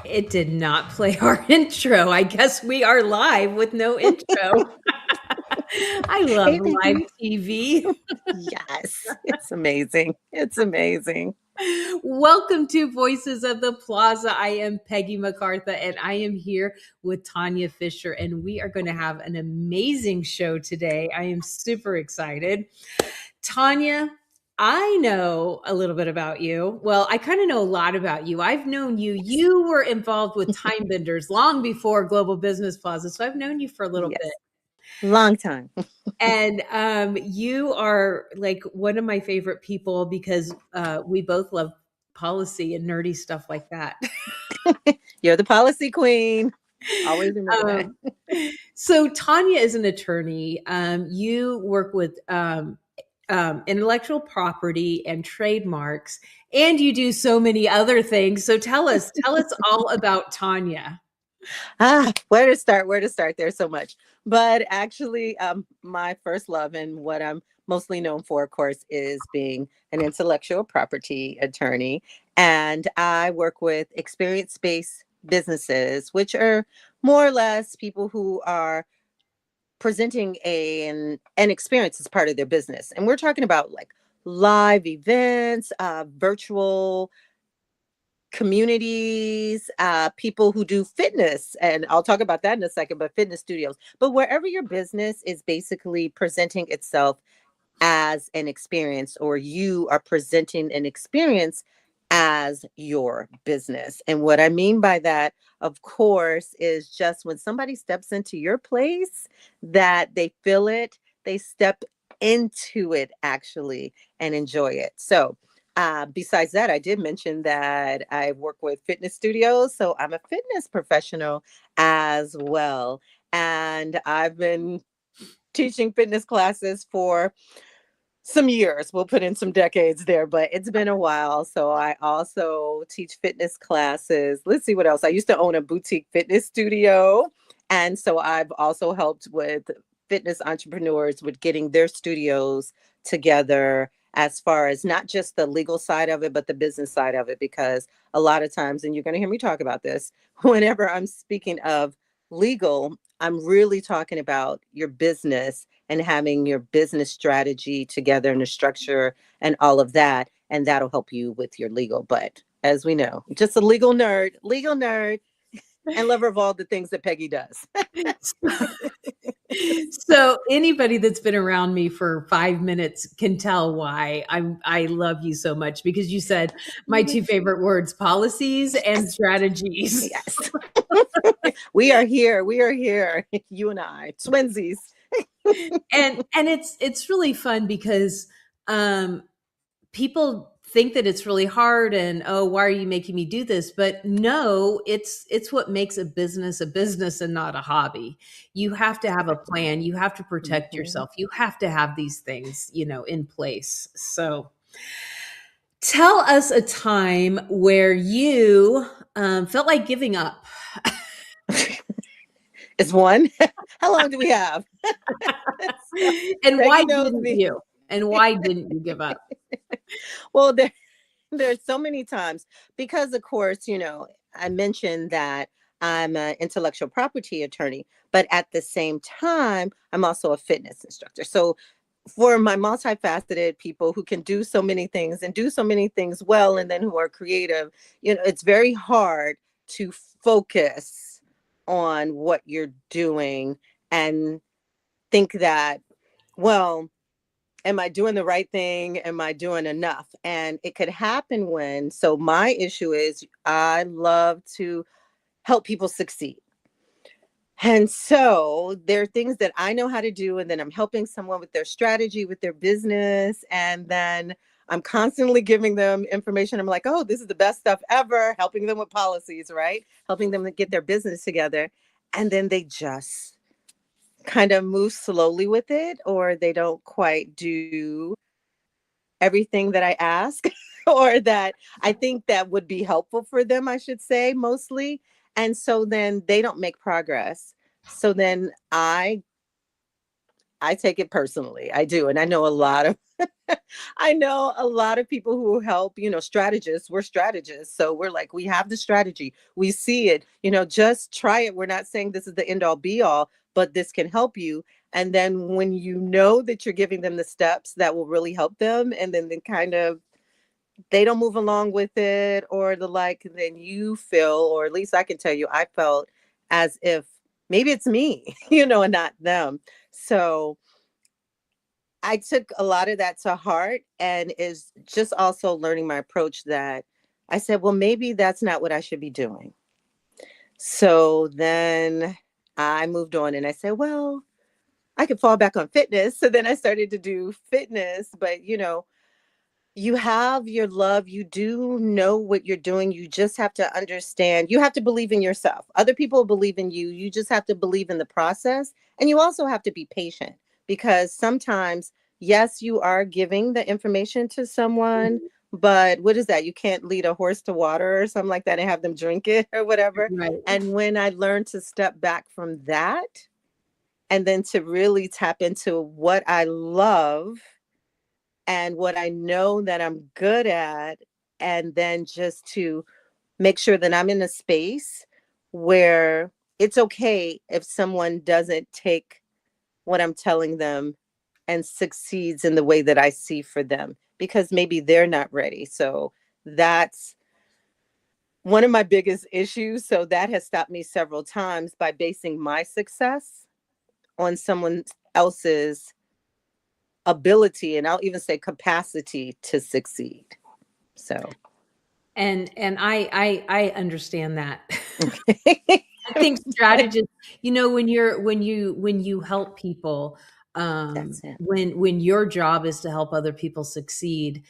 It did not play our intro. I guess we are live with no intro. I love Hey, live Peggy. TV. Yes, it's amazing. It's amazing. Welcome to Voices of the Plaza. I am Peggy MacArthur and I am here with Tonia Fisher, and we are going to have an amazing show today. I am super excited. Tonia, I know a little bit about you. Well, I kind of know a lot about you. I've known you. You were involved with Time Benders long before Global Business Plaza. So I've known you for a little bit. Yes, long time. And you are like one of my favorite people because we both love policy and nerdy stuff like that. You're the policy queen. Always remember that. um, so Tanya is an attorney. You work with intellectual property and trademarks, and you do so many other things. So tell us all about Tanya. Where to start? Where to start? There's so much. But actually, my first love and what I'm mostly known for, of course, is being an intellectual property attorney. And I work with experience-based businesses, which are more or less people who are presenting an experience as part of their business. And we're talking about like live events, virtual communities, people who do fitness. And I'll talk about that in a second, but fitness studios. But wherever your business is basically presenting itself as an experience, or you are presenting an experience as your business. And what I mean by that, of course, is just when somebody steps into your place, that they feel it, they step into it actually and enjoy it. So, besides that, I did mention that I work with fitness studios. So I'm a fitness professional as well. And I've been teaching fitness classes for some years. We'll put in some decades there, but it's been a while. So I also teach fitness classes. Let's see what else. I used to own a boutique fitness studio. And so I've also helped with fitness entrepreneurs with getting their studios together as far as not just the legal side of it, but the business side of it. Because a lot of times, and you're going to hear me talk about this, whenever I'm speaking of legal, I'm really talking about your business and having your business strategy together and the structure and all of that. And that'll help you with your legal. But as we know, just a legal nerd, and lover of all the things that Peggy does. So anybody that's been around me for 5 minutes can tell why I love you so much, because you said my two favorite words: policies and strategies. Yes. We are here. We are here. You and I, twinsies. And it's really fun because um people think that it's really hard and, oh, why are you making me do this? But no, it's what makes a business and not a hobby. You have to have a plan, you have to protect Mhm. yourself, you have to have these things, in place. So tell us a time where you felt like giving up. It's one. How long do we have? So, And why Peggy knows didn't me. you? And why didn't you give up? Well, there's so many times because, of course, I mentioned that I'm an intellectual property attorney, but at the same time, I'm also a fitness instructor. So for my multifaceted people who can do so many things and do so many things well, and then who are creative, it's very hard to focus on what you're doing and think that, well, am I doing the right thing? Am I doing enough? And it could happen so my issue is I love to help people succeed. And so there are things that I know how to do, and then I'm helping someone with their strategy, with their business. And then I'm constantly giving them information. I'm like, oh, this is the best stuff ever, helping them with policies, right? Helping them to get their business together. And then they just kind of move slowly with it, or they don't quite do everything that I ask or that I think that would be helpful for them, I should say, mostly. And so then they don't make progress. So then I I take it personally. I do. And I know a lot of I know a lot of people who help, strategists. We're strategists. So we're like, we have the strategy. We see it, just try it. We're not saying this is the end all be all, but this can help you. And then when you know that you're giving them the steps that will really help them, and then they kind of they don't move along with it or the like, then you feel, or at least I can tell you, I felt as if maybe it's me, and not them. So I took a lot of that to heart, and is just also learning my approach that I said, well, maybe that's not what I should be doing. So then I moved on and I said, well, I could fall back on fitness. So then I started to do fitness, but you have your love, you do know what you're doing, you just have to understand, you have to believe in yourself, other people believe in you, you just have to believe in the process, and you also have to be patient, because sometimes, yes, you are giving the information to someone, Mhm. but what is that, you can't lead a horse to water or something like that and have them drink it or whatever. Right. And when I learned to step back from that and then to really tap into what I love and what I know that I'm good at, and then just to make sure that I'm in a space where it's okay if someone doesn't take what I'm telling them and succeeds in the way that I see for them, because maybe they're not ready. So that's one of my biggest issues. So that has stopped me several times by basing my success on someone else's ability, and I'll even say capacity to succeed. So And I understand that. okay. I think strategists, when you help people, That's it. when your job is to help other people succeed,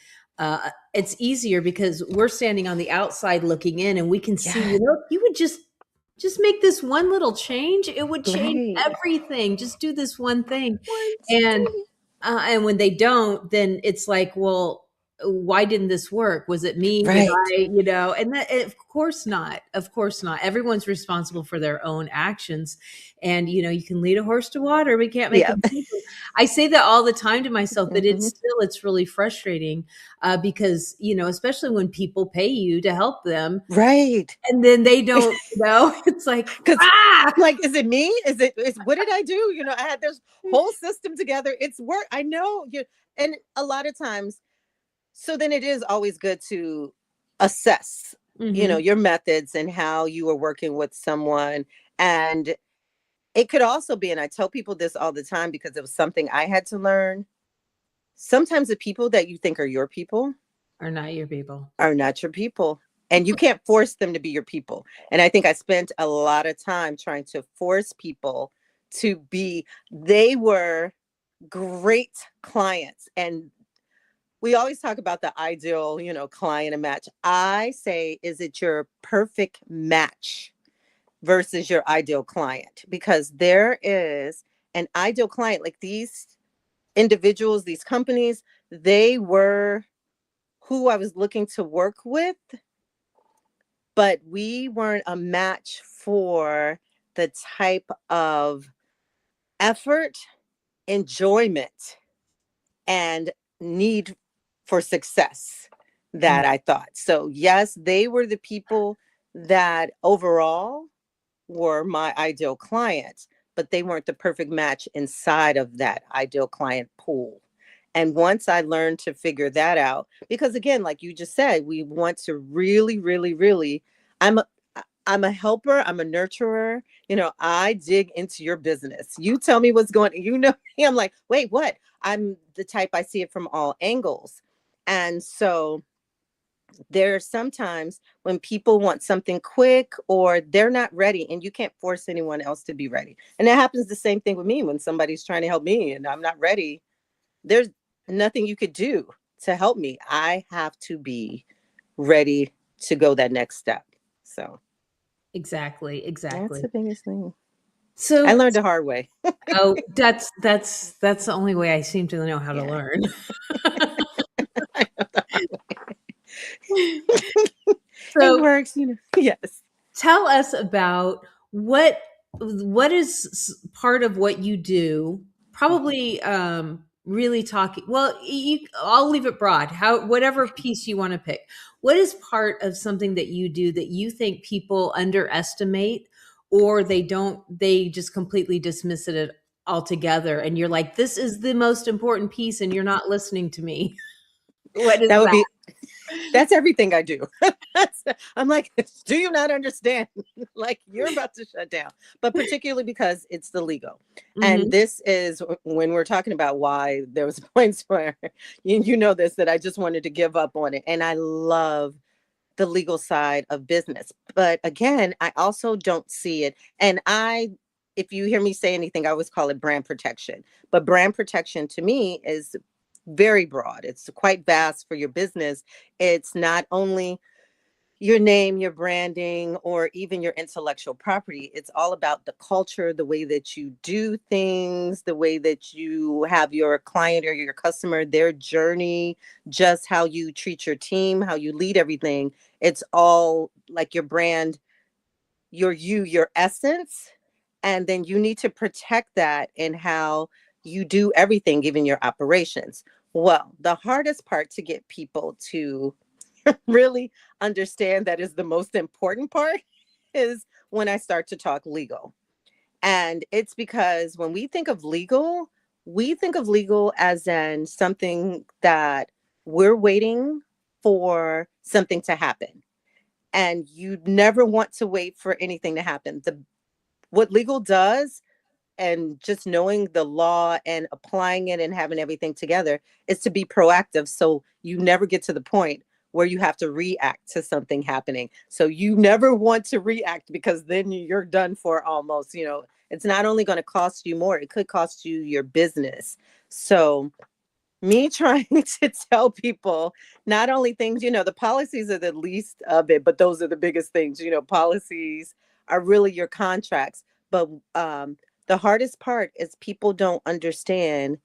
it's easier because we're standing on the outside looking in, and we can see, Yes. if you would just make this one little change, it would change Right. everything. Just do this one thing. One And thing. when they don't, then it's like, well, why didn't this work? Was it me? Did Right. and that, of course not. Of course not. Everyone's responsible for their own actions. And, you can lead a horse to water, but you can't make Yeah. them drink it. I say that all the time to myself, that Mhm. it's really frustrating, because, especially when people pay you to help them Right. and then they don't, it's like, Because ah, like, is it me? Is what did I do? I had this whole system together. It's work. I know you, and a lot of times, so then it is always good to assess, hmm, your methods and how you are working with someone. And it could also be, and I tell people this all the time because it was something I had to learn. Sometimes the people that you think are your people are not your people. are not your people. And you can't force them to be your people. And I think I spent a lot of time trying to force people to be, they were great clients. And we always talk about the ideal, client and match. I say, is it your perfect match versus your ideal client? Because there is an ideal client, like these individuals, these companies, they were who I was looking to work with, but we weren't a match for the type of effort, enjoyment, and need for success that I thought. So, yes, they were the people that overall were my ideal clients, but they weren't the perfect match inside of that ideal client pool. And once I learned to figure that out, because again, like you just said, we want to really, really, really, I'm a, I'm a helper, I'm a nurturer. I dig into your business. You tell me what's going, me, I'm like, wait, what? I'm the type, I see it from all angles. And so there are sometimes when people want something quick or they're not ready, and you can't force anyone else to be ready. And that happens the same thing with me when somebody's trying to help me and I'm not ready. There's nothing you could do to help me. I have to be ready to go that next step. So Exactly, that's exactly. the biggest thing. I So, learned the hard way. oh, that's the only way I seem to know how to Yeah. learn. It So, works. Yes. tell us about what is part of what you do probably really talking, well, I'll leave it broad, how, whatever piece you want to pick. What is part of something that you do that you think people underestimate, or they just completely dismiss it altogether, and you're like, this is the most important piece and you're not listening to me? What is That would that? be That's everything I do. I'm like, do you not understand? Like, you're about to shut down. But particularly because it's the legal. And Hmm. this is when we're talking about why there was points where you know this, that I just wanted to give up on it. And I love the legal side of business. But again, I also don't see it. And if you hear me say anything, I always call it brand protection. But brand protection to me is very broad. It's quite vast for your business. It's not only your name, your branding, or even your intellectual property. It's all about the culture, the way that you do things, the way that you have your client or your customer, their journey, just how you treat your team, how you lead everything. It's all like your brand, your essence. And then you need to protect that in how you do everything, even your operations. Well, the hardest part to get people to really understand that is the most important part is when I start to talk legal. And it's because when we think of legal as in something that we're waiting for something to happen. And you never want to wait for anything to happen. What legal does, and just knowing the law and applying it and having everything together, is to be proactive, so you never get to the point where you have to react to something happening. So you never want to react, because then you're done for almost. It's not only going to cost you more, it could cost you your business. So me trying to tell people not only things, the policies are the least of it, but those are the biggest things. Policies are really your contracts. But the hardest part is people don't understand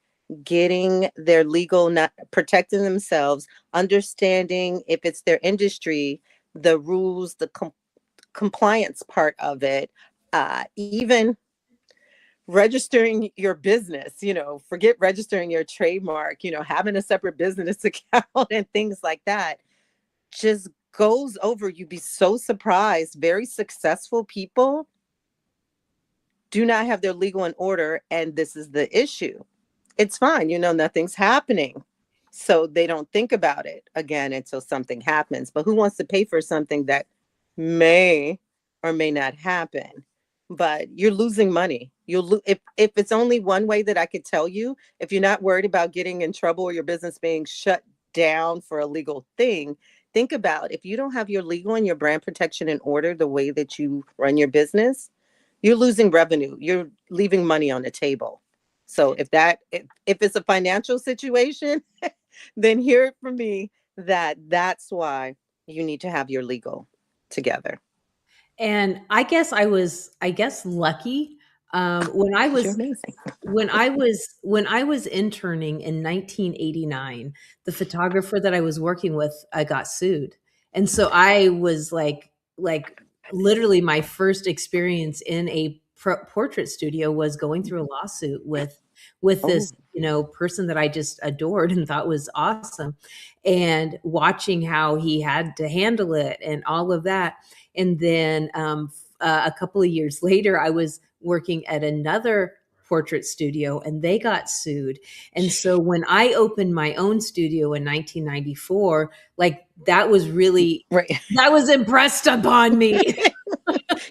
getting their legal, not protecting themselves, understanding if it's their industry, the rules, the compliance part of it, even registering your business, forget registering your trademark, having a separate business account and things like that just goes over. You'd be so surprised. Very successful people do not have their legal in order. And this is the issue. It's fine. Nothing's happening. So they don't think about it again until something happens. But who wants to pay for something that may or may not happen? But you're losing money. If it's only one way that I could tell you, if you're not worried about getting in trouble or your business being shut down for a legal thing, think about if you don't have your legal and your brand protection in order the way that you run your business, you're losing revenue. You're leaving money on the table. So if it's a financial situation, then hear it from me that's why you need to have your legal together. And I guess lucky, when I Because you're was amazing. interning in 1989, the photographer that I was working with, I got sued. And so I was like literally my first experience in a portrait studio was going through a lawsuit with Oh, this, person that I just adored and thought was awesome, and watching how he had to handle it and all of that. And then a couple of years later, I was working at another portrait studio and they got sued. And so when I opened my own studio in 1994, like right. that was impressed upon me.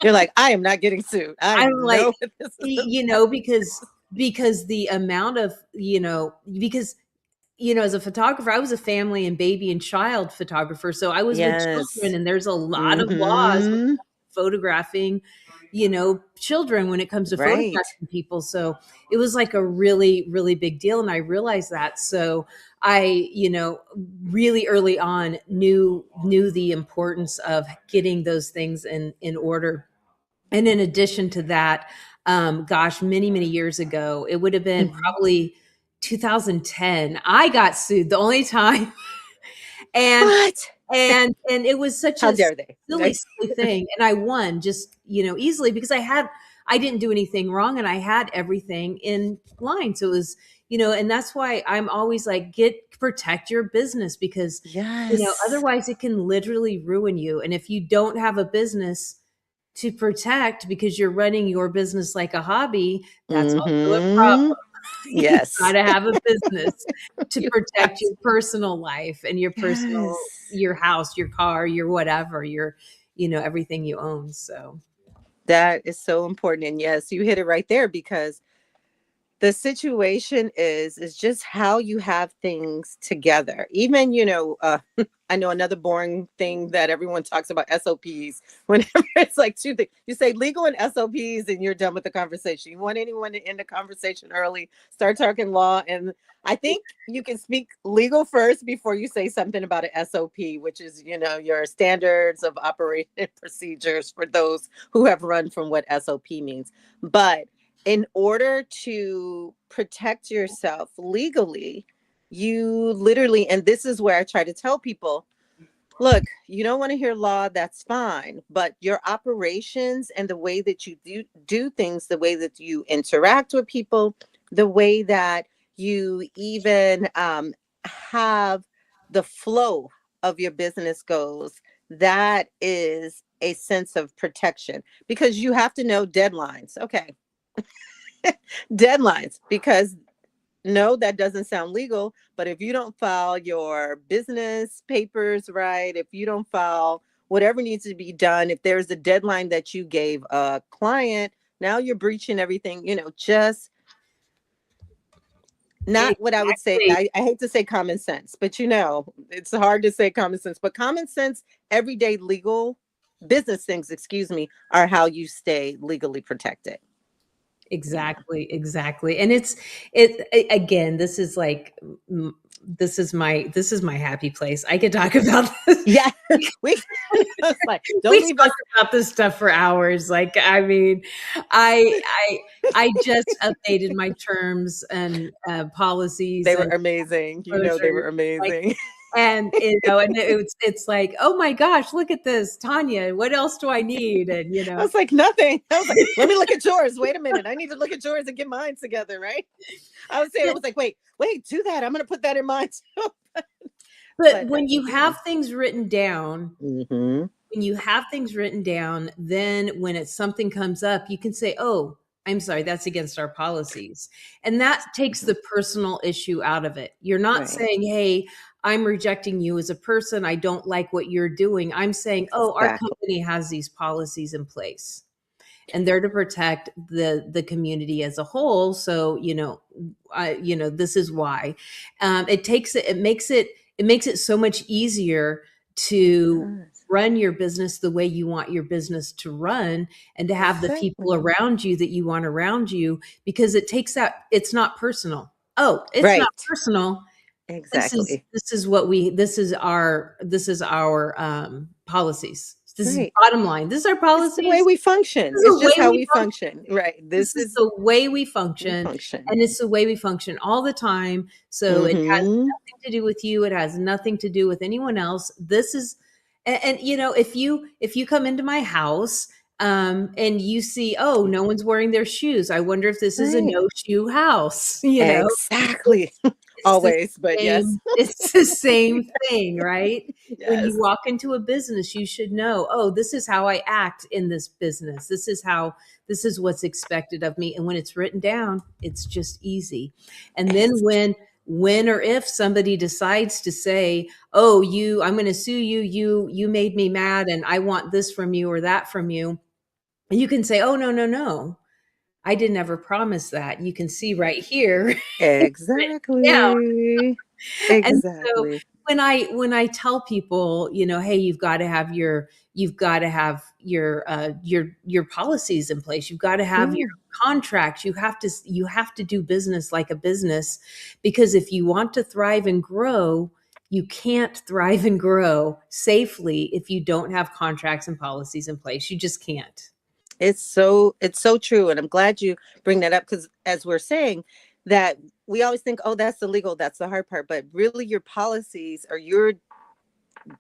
You're like, I am not getting sued. I I'm like, know this is the because the amount of, as a photographer, I was a family and baby and child photographer. So I was with children, yes. and there's a lot of laws when Mm-hmm. photographing, children, when it comes to Right. photographing people. So it was like a really, really big deal. And I realized that. So I, really early on knew the importance of getting those things in order. And in addition to that, gosh, many, many years ago, it would have been Mhm. probably 2010, I got sued the only time. and What? and it was such How a dare they? silly thing, and I won just, easily, because I didn't do anything wrong and I had everything in line. So it was, and that's why I'm always like, protect your business, because, Yes. otherwise it can literally ruin you. And if you don't have a business to protect because you're running your business like a hobby, that's also a Mm-hmm. problem. You got Yes. to have a business to You have protect to. your personal life and Yes. your house, your car, your whatever, your, everything you own. So That is so important. And yes, you hit it right there, because the situation is just how you have things together. Even, I know another boring thing that everyone talks about, SOPs. Whenever it's like two things, you say legal and SOPs and you're done with the conversation. You want anyone to end the conversation early, start talking law. And I think you can speak legal first before you say something about an SOP, which is, your standards of operation procedures, for those who have run from what SOP means. But in order to protect yourself legally, you literally, and this is where I try to tell people, look, you don't want to hear law, that's fine, but your operations and the way that you do things, the way that you interact with people, the way that you even have the flow of your business goes, that is a sense of protection, because you have to know deadlines. Okay, deadlines, because no, that doesn't sound legal, but if you don't file your business papers right, if you don't file whatever needs to be done, if there's a deadline that you gave a client, now you're breaching everything. Just not what I would say. exactly. I hate to say common sense, but it's hard to say common sense, but common sense, everyday legal business things, excuse me, are how you stay legally protected. Yeah. Exactly. And again, this is like, this is my happy place. I could talk about this. Yeah. we it's like, We don't leave talk us. about this stuff for hours. Like, I mean, I I just updated my terms and policies They were and amazing. They disclosures. were Like, amazing. and and it's like, oh my gosh, look at this, Tonya. What else do I need? And I was like, nothing. I was like, let me look at yours. Wait a minute. I need to look at yours and get mine together, right? I was saying, I was like, wait, do that. I'm going to put that in mine too. but But when you again, have things written down, hmm then when it's something comes up, you can say, "Oh, I'm sorry, that's against our policies." And that takes the personal issue out of it. You're not right. saying, "Hey, I'm rejecting you as a person. I don't like what you're doing." I'm saying, "Oh, our Exactly. company has these policies in place." And they're to protect the community as a whole. So, this is why. It makes it so much easier to Yes. run your business the way you want your business to run, and to have the people Exactly. around you that you want around you, because it's not personal. Oh, it's not Right. personal. Exactly. This is our policies. This is Right. bottom line. This is our It's the way policies. we function. This is It's the way just how we we function. function. Right. This This is is the way we we function, function. and it's the way we function all the time. So it has Hmm. nothing to do with you. It has nothing to do with anyone else. This is, and if you come into my house, and you see, oh, no one's wearing their shoes. I wonder if this is a Right. no shoe house. Exactly. It's the Always, but yes. it's the same thing, right? When you Yes. walk into a business, you should know, oh, this is how I act in this business. This is what's expected of me. And when it's written down, it's just easy. And then It's when or if somebody decides to say, "Oh, I'm going to sue you. You made me mad and I want this from you or that from you." And you can say, "Oh, no, no, no. I didn't ever promise that. You can see right here." Written down. exactly. And so Exactly. when I tell people, hey, you've got to have your policies in place. You've got to have your Yeah. contracts. You have to do business like a business, because if you want to thrive and grow, you can't thrive and grow safely if you don't have contracts and policies in place. You just can't. It's so true, and I'm glad you bring that up, because as we're saying that, we always think, oh, that's illegal, that's the hard part, but really your policies, or you're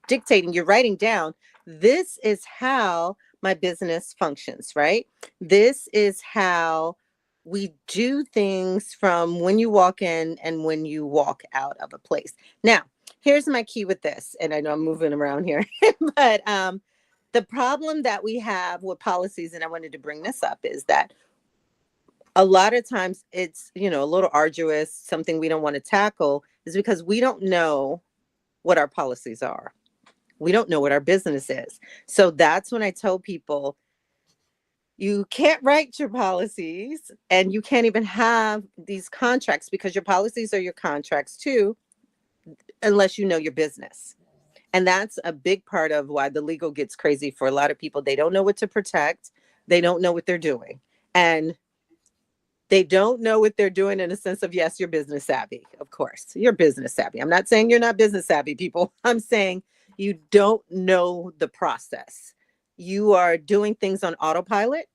dictating, you're writing down, this is how my business functions, right? This is how we do things from when you walk in and when you walk out of a place. Now, here's my key with this, and I know I'm moving around here, but the problem that we have with policies, and I wanted to bring this up, is that a lot of times it's, a little arduous, something we don't want to tackle, is because we don't know what our policies are. We don't know what our business is. So that's when I tell people, you can't write your policies and you can't even have these contracts, because your policies are your contracts too, unless you know your business. And that's a big part of why the legal gets crazy for a lot of people. They don't know what to protect. They don't know what they're doing. And they don't know what they're doing in a sense of, yes, you're business savvy. Of course, you're business savvy. I'm not saying you're not business savvy, people. I'm saying you don't know the process. You are doing things on autopilot,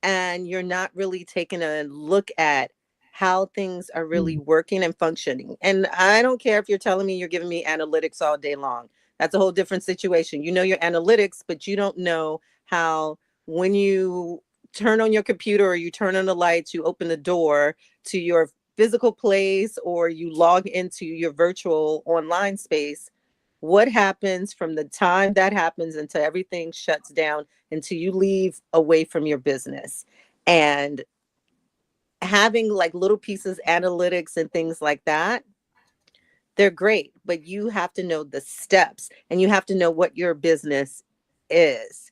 and you're not really taking a look at how things are really working and functioning. And I don't care if you're telling me you're giving me analytics all day long. That's a whole different situation. You know your analytics, but you don't know how, when you turn on your computer or you turn on the lights, you open the door to your physical place or you log into your virtual online space, what happens from the time that happens until everything shuts down, until you leave away from your business. And having like little pieces, analytics and things like that, they're great, but you have to know the steps and you have to know what your business is.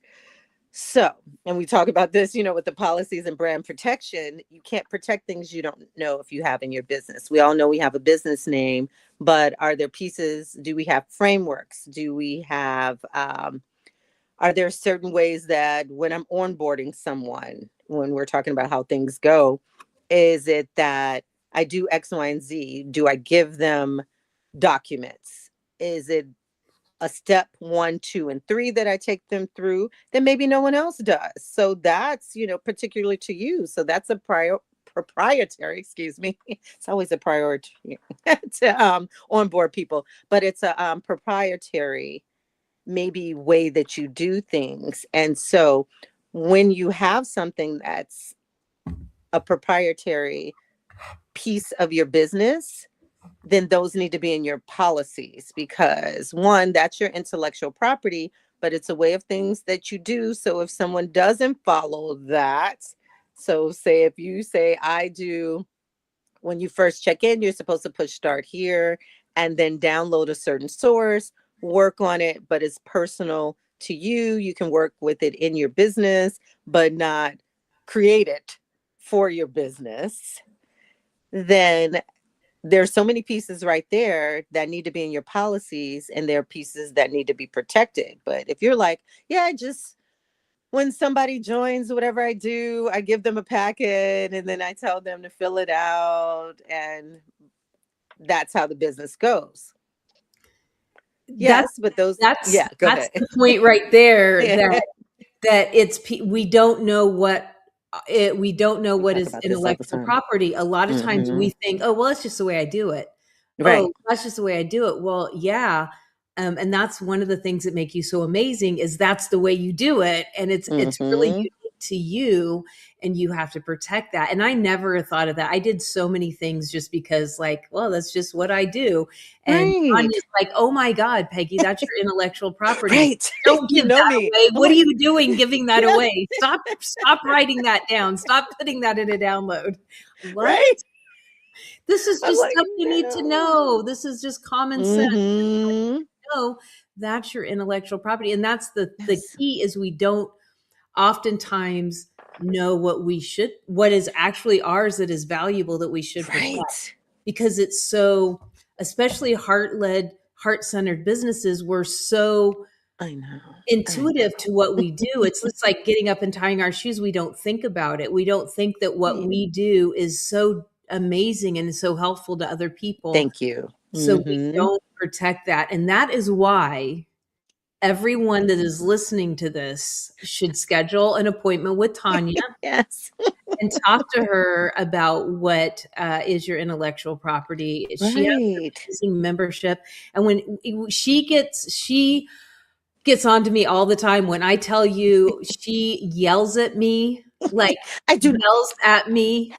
So, and we talk about this, with the policies and brand protection, you can't protect things you don't know if you have in your business. We all know we have a business name, but are there pieces? Do we have frameworks? Do we have, are there certain ways that when I'm onboarding someone, when we're talking about how things go, is it that I do X, Y, and Z? Do I give them documents? Is it a step 1, 2, and 3 that I take them through that maybe no one else does? So that's, particularly to you. So that's a proprietary, excuse me. It's always a priority to onboard people, but it's a proprietary maybe way that you do things. And so when you have something that's a proprietary piece of your business, then those need to be in your policies, because one, that's your intellectual property, but it's a way of things that you do. So if someone doesn't follow that, so say if you say, I do, when you first check in, you're supposed to push start here and then download a certain source, work on it, but it's personal to you. You can work with it in your business, but not create it for your business. Then there's so many pieces right there that need to be in your policies, and there are pieces that need to be protected. But if you're like, yeah, just when somebody joins whatever I do, I give them a packet and then I tell them to fill it out, and that's how the business goes. That's Yes, but those, that's yeah, go that's ahead. the point right there, Yeah. that we don't know we don't know We what talk is about this all the intellectual time. property. A lot of times Hmm. we think, oh, well, that's just the way I do it. Right. Oh, that's just the way I do it. Well, yeah. And that's one of the things that make you so amazing, is that's the way you do it. And it's really Hmm. unique to you, and you have to protect that. And I never thought of that. I did so many things just because, like, well, that's just what I do. And Right. Tanya's like, oh my God, Peggy, that's your intellectual property. Right. Don't You give know that me. away. I'm What are like, you doing giving that yeah, away? Stop writing that down. Stop putting that in a download. What? right. This is I'm just like, stuff you need to no. know. This is just common sense. Hmm. No, that's your intellectual property. And that's the Yes. key, is we don't oftentimes know what is actually ours, that is valuable, that we should protect, Right. because it's so, especially heart-led, heart-centered businesses, we're so I know. I intuitive to what know. we do. It's like getting up and tying our shoes. We don't think about it. We don't think that what Right. we do is so amazing and so helpful to other people. Thank you. So we Hmm. don't protect that. And that is why everyone that is listening to this should schedule an appointment with Tanya Yes. and talk to her about what is your intellectual property. She has an Right. amazing membership. And when she gets on to me all the time. When I tell you, she yells at me, like I do. yells at me.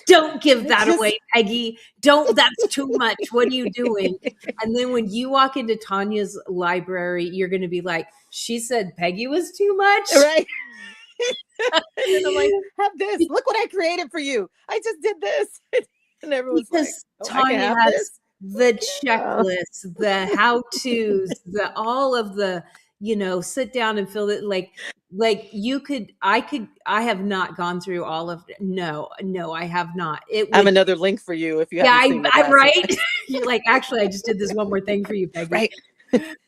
Don't give I that just away, Peggy. Don't, that's too much. What are you doing? And then when you walk into Tanya's library, you're going to be like, she said Peggy was too much. right. And then I'm like, have this. Look what I created for you. I just did this. And everyone's like, Because oh, I can Tanya have has this. the Yeah. checklists, the how-tos, the all of the, sit down and fill it, like you could, I have not gone through all of it. No, no, I have not. It I have would, another link for you if you yeah, haven't seen the I last one. right. You're like, actually, I just did this one more thing for you, Peggy. Right.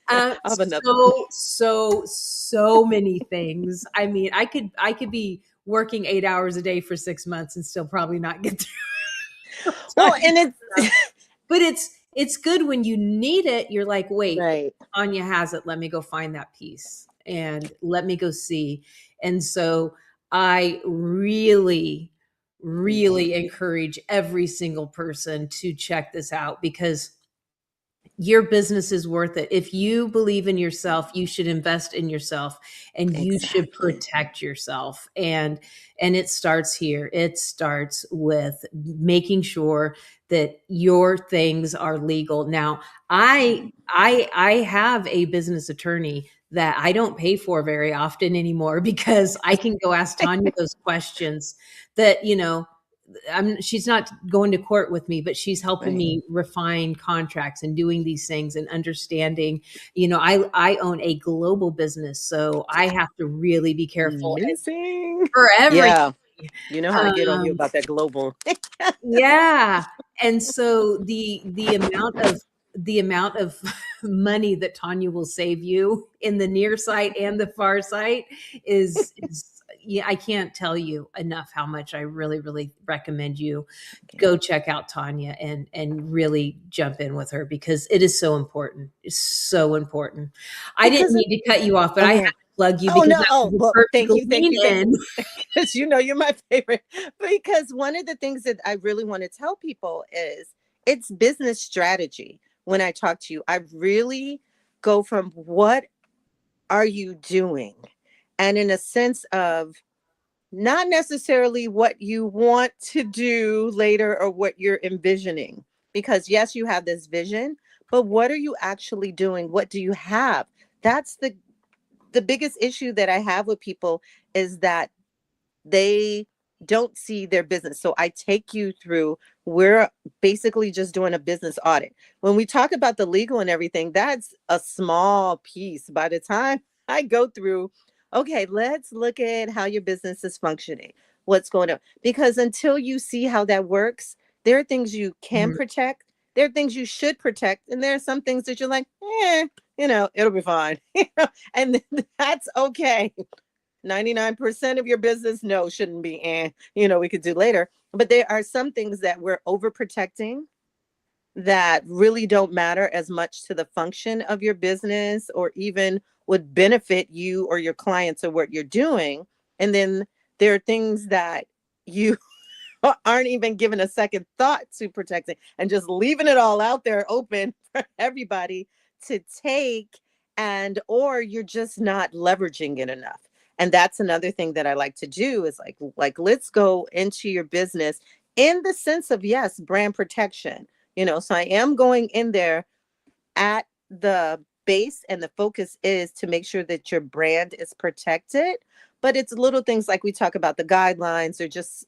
I have another one. So many things. I mean, I could be working 8 hours a day for 6 months and still probably not get through Well, Tanya's and stuff. it's But it's good when you need it. You're like, wait, right. Tanya has it. Let me go find that piece and let me go see. And so I really, Mhm. really encourage every single person to check this out because your business is worth it. If you believe in yourself, you should invest in yourself and you should Exactly. protect yourself. And it starts here. It starts with making sure that your things are legal. Now, I Mhm. I have a business attorney that I don't pay for very often anymore because I can go ask Tanya those questions that, she's not going to court with me, but she's helping Right. me refine contracts and doing these things and understanding. I own a global business, so I have to really be careful and Amazing. for everything. Yeah. You know how I get on you Um, about that global. yeah. And so the amount of money that Tanya will save you in the near sight and the far sight is yeah, I can't tell you enough how much I really, really recommend you go check out Tanya and really jump in with her because it is so important. It's so important. I didn't Because it, need to cut you off, but I had okay. to plug you Oh because no. that Oh was a well, perfect thank you, thank lean you, thank in. you. Because you know you're my favorite. Because one of the things that I really want to tell people is it's business strategy. When I talk to you, I really go from what are you doing? And in a sense of not necessarily what you want to do later or what you're envisioning. Because yes, you have this vision, but what are you actually doing? What do you have? That's the biggest issue that I have with people is that they don't see their business. So I take you through, we're basically just doing a business audit. When we talk about the legal and everything, that's a small piece. By the time I go through, okay, let's look at how your business is functioning, what's going on. Because until you see how that works, there are things you can Mhm. protect, there are things you should protect, and there are some things that you're like, it'll be fine. And that's okay. 99% of your business, no, shouldn't be. And, we could do later. But there are some things that we're overprotecting that really don't matter as much to the function of your business or even would benefit you or your clients or what you're doing. And then there are things that you aren't even giving a second thought to protecting and just leaving it all out there open for everybody to take, and or you're just not leveraging it enough. And that's another thing that I like to do is like let's go into your business in the sense of yes, brand protection. So I am going in there at the base, and the focus is to make sure that your brand is protected, but it's little things like we talk about the guidelines or just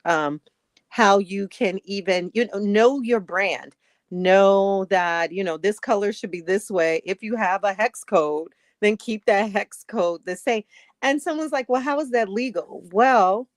how you can even know your brand, know that this color should be this way. If you have a hex code, then keep that hex code the same. And someone's like, well, how is that legal? Well,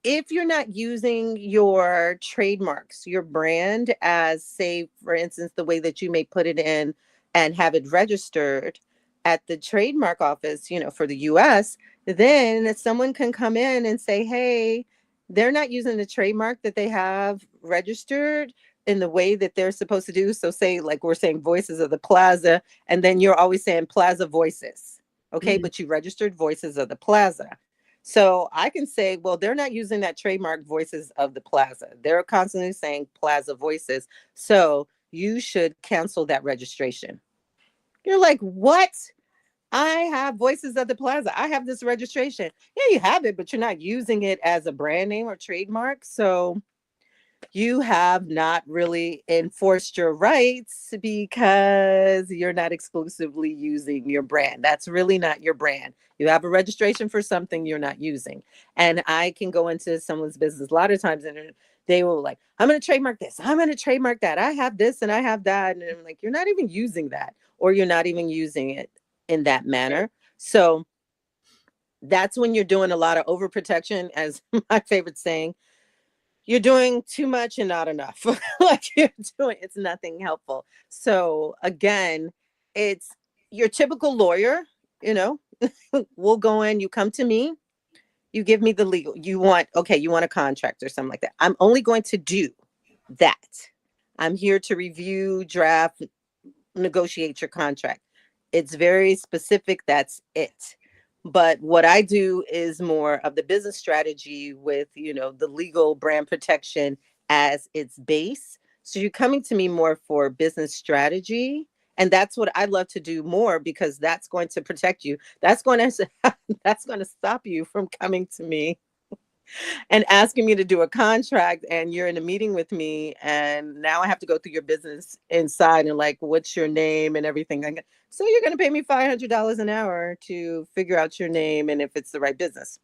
if you're not using your trademarks, your brand, as say, for instance, the way that you may put it in and have it registered at the trademark office, for the US, then someone can come in and say, hey, they're not using the trademark that they have registered in the way that they're supposed to do. So say like we're saying Voices of the Plaza, and then you're always saying Plaza Voices. Okay, Mhm. but you registered Voices of the Plaza. So I can say, well, they're not using that trademark Voices of the Plaza. They're constantly saying Plaza Voices. So you should cancel that registration. You're like, what? I have Voices of the Plaza. I have this registration. Yeah, you have it, but you're not using it as a brand name or trademark. So you have not really enforced your rights because you're not exclusively using your brand. That's really not your brand. You have a registration for something you're not using. And I can go into someone's business a lot of times and they will like, I'm going to trademark this. I'm going to trademark that. I have this and I have that. And I'm like, you're not even using that, or you're not even using it in that manner. So that's when you're doing a lot of overprotection, as my favorite saying. You're doing too much and not enough. Like it's nothing helpful. So again, it's your typical lawyer, you know, we'll go in, you come to me, you give me the legal, you want a contract or something like that. I'm only going to do that. I'm here to review, draft, negotiate your contract. It's very specific. That's it. But what I do is more of the business strategy with, the legal brand protection as its base. So you're coming to me more for business strategy. And that's what I love to do more, because that's going to protect you. That's going to that's going to stop you from coming to me and asking me to do a contract, and you're in a meeting with me, and now I have to go through your business inside and like, what's your name and everything. So you're going to pay me $500 an hour to figure out your name and if it's the right business.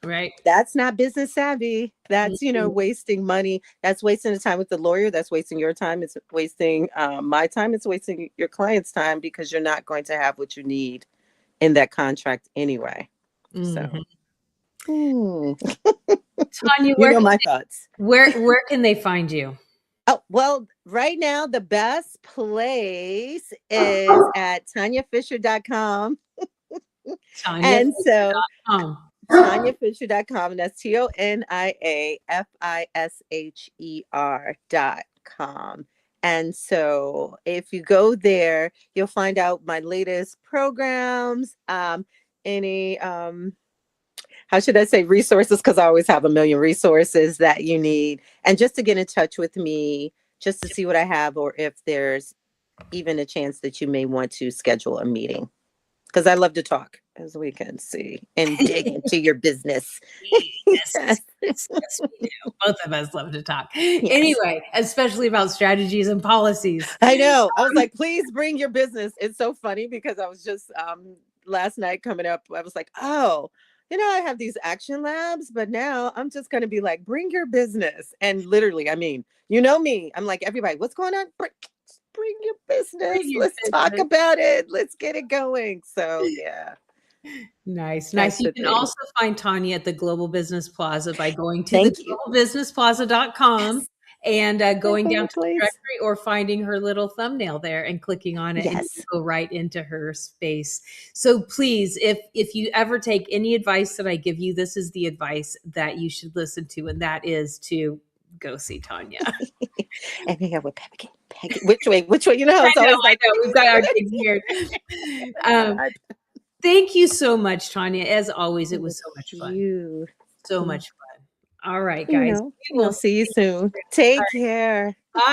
Right. That's not business savvy. That's, Mhm. wasting money. That's wasting the time with the lawyer. That's wasting your time. It's wasting my time. It's wasting your client's time, because you're not going to have what you need in that contract anyway. Mhm. So, hmm. Tonya, You know my thoughts. where can they find you? Oh, well, right now, the best place is at ToniaFisher.com. And so ToniaFisher.com. ToniaFisher.com, and that's ToniaFisher.com. And so if you go there, you'll find out my latest programs, any how should I say, resources, because I always have a million resources that you need. And just to get in touch with me, just to see what I have, or if there's even a chance that you may want to schedule a meeting. Because I love to talk, as we can see, and dig into your business. Yes, Yes. yes, we do. Both of us love to talk. Yes. Anyway, especially about strategies and policies. I know. I was like, please bring your business. It's so funny, because I was just last night coming up, I was like, oh, I have these action labs, but now I'm just going to be like, bring your business. And literally, I mean, you know me, I'm like, everybody, what's going on? Bring your business. Bring your Let's talk business. about it. Let's get it going. So, yeah, Nice, nice. that's You the can thing. also find Tonya at the Global Business Plaza by going to the Thank you. globalbusinessplaza.com Yes. and My going down favorite to the place. directory, or finding her little thumbnail there and clicking on it, and you Yes. go right into her space. So please, if you ever take any advice that I give you, this is the advice that you should listen to, and that is to go see Tonya. And here with Peggy. Peggy. Which way? Which way? It's always I like, know. We've got our things here. Um, I Thank you so much, Tanya. As always, it was with so much fun. you. So much fun. All right, guys. We will We'll see see you you soon. soon. All Take right. care. Bye.